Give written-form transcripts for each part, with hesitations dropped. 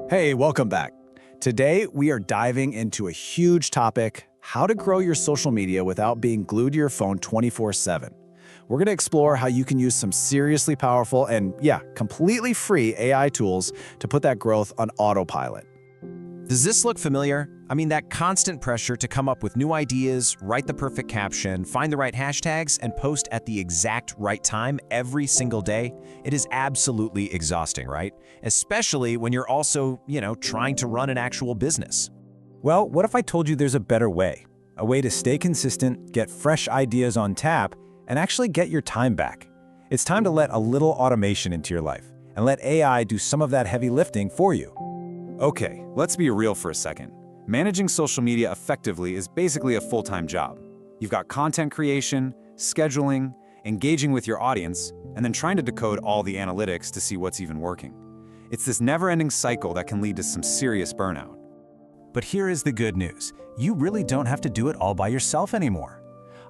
Hey, welcome back. Today, we are diving into a huge topic, how to grow your social media without being glued to your phone 24/7. We're going to explore how you can use some seriously powerful and, yeah, completely free AI tools to put that growth on autopilot. Does this look familiar? I mean, that constant pressure to come up with new ideas, write the perfect caption, find the right hashtags, and post at the exact right time every single day. It is absolutely exhausting, right? Especially when you're also, trying to run an actual business. Well, what if I told you there's a better way? A way to stay consistent, get fresh ideas on tap, and actually get your time back. It's time to let a little automation into your life and let AI do some of that heavy lifting for you. Okay, let's be real for a second. Managing social media effectively is basically a full-time job. You've got content creation, scheduling, engaging with your audience, and then trying to decode all the analytics to see what's even working. It's this never-ending cycle that can lead to some serious burnout. But here is the good news. You really don't have to do it all by yourself anymore.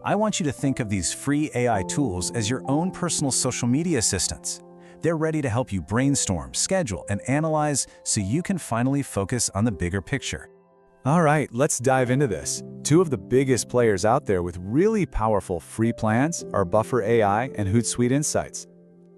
I want you to think of these free AI tools as your own personal social media assistants. They're ready to help you brainstorm, schedule, and analyze so you can finally focus on the bigger picture. All right, let's dive into this. Two of the biggest players out there with really powerful free plans are Buffer AI and Hootsuite Insights.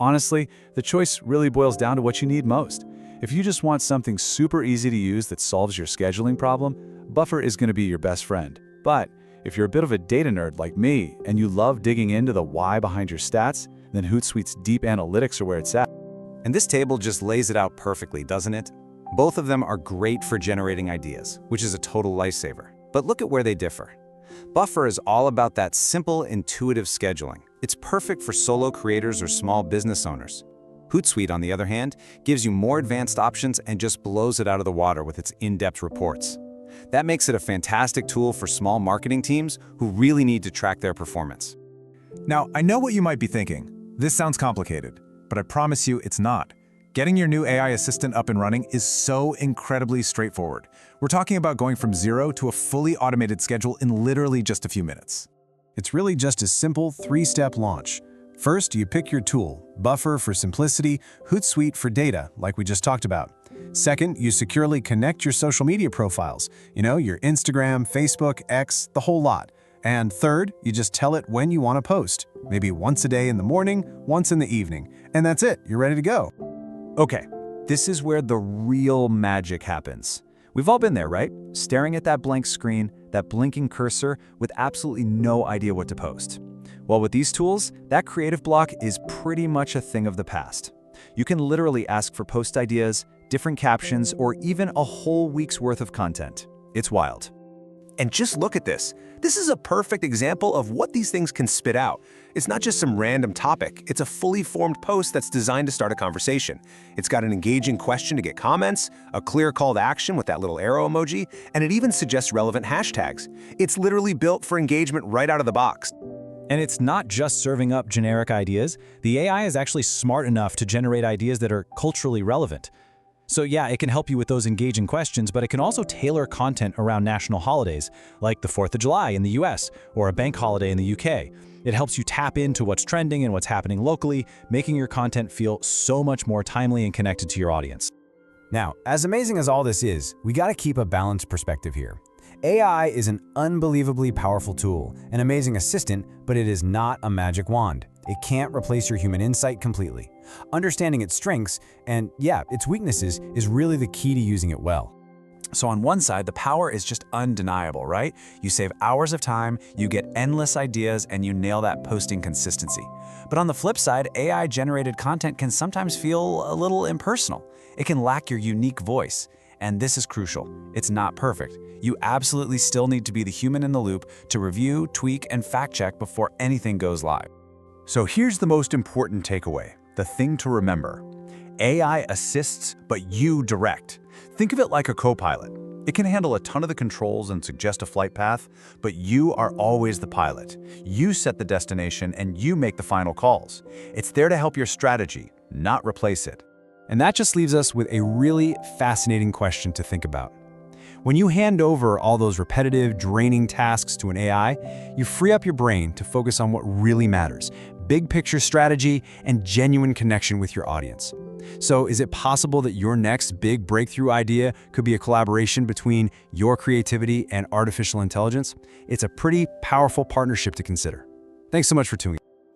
Honestly, the choice really boils down to what you need most. If you just want something super easy to use that solves your scheduling problem, Buffer is going to be your best friend. But if you're a bit of a data nerd like me and you love digging into the why behind your stats, then Hootsuite's deep analytics are where it's at. And this table just lays it out perfectly, doesn't it? Both of them are great for generating ideas, which is a total lifesaver. But look at where they differ. Buffer is all about that simple, intuitive scheduling. It's perfect for solo creators or small business owners. Hootsuite, on the other hand, gives you more advanced options and just blows it out of the water with its in-depth reports. That makes it a fantastic tool for small marketing teams who really need to track their performance. Now, I know what you might be thinking. This sounds complicated, but I promise you it's not. Getting your new AI assistant up and running is so incredibly straightforward. We're talking about going from zero to a fully automated schedule in literally just a few minutes. It's really just a simple three-step launch. First, you pick your tool, Buffer for simplicity, Hootsuite for data, like we just talked about. Second, you securely connect your social media profiles, your Instagram, Facebook, X, the whole lot. And third, you just tell it when you want to post, maybe once a day in the morning, once in the evening, and that's it, you're ready to go. Okay, this is where the real magic happens. We've all been there, right? Staring at that blank screen, that blinking cursor with absolutely no idea what to post. Well, with these tools, that creative block is pretty much a thing of the past. You can literally ask for post ideas, different captions, or even a whole week's worth of content. It's wild. And just look at this. This is a perfect example of what these things can spit out. It's not just some random topic. It's a fully formed post that's designed to start a conversation. It's got an engaging question to get comments, a clear call to action with that little arrow emoji, and it even suggests relevant hashtags. It's literally built for engagement right out of the box. And it's not just serving up generic ideas. The AI is actually smart enough to generate ideas that are culturally relevant. So yeah, it can help you with those engaging questions, but it can also tailor content around national holidays, like the 4th of July in the US or a bank holiday in the UK. It helps you tap into what's trending and what's happening locally, making your content feel so much more timely and connected to your audience. Now, as amazing as all this is, we gotta keep a balanced perspective here. AI is an unbelievably powerful tool, an amazing assistant, but it is not a magic wand. It can't replace your human insight completely. Understanding its strengths and, its weaknesses is really the key to using it well. So on one side, the power is just undeniable, right? You save hours of time, you get endless ideas, and you nail that posting consistency. But on the flip side, AI-generated content can sometimes feel a little impersonal. It can lack your unique voice. And this is crucial. It's not perfect. You absolutely still need to be the human in the loop to review, tweak, and fact-check before anything goes live. So here's the most important takeaway, the thing to remember. AI assists, but you direct. Think of it like a co-pilot. It can handle a ton of the controls and suggest a flight path, but you are always the pilot. You set the destination and you make the final calls. It's there to help your strategy, not replace it. And that just leaves us with a really fascinating question to think about. When you hand over all those repetitive, draining tasks to an AI, you free up your brain to focus on what really matters, big picture strategy and genuine connection with your audience. So is it possible that your next big breakthrough idea could be a collaboration between your creativity and artificial intelligence? It's a pretty powerful partnership to consider. Thanks so much for tuning in.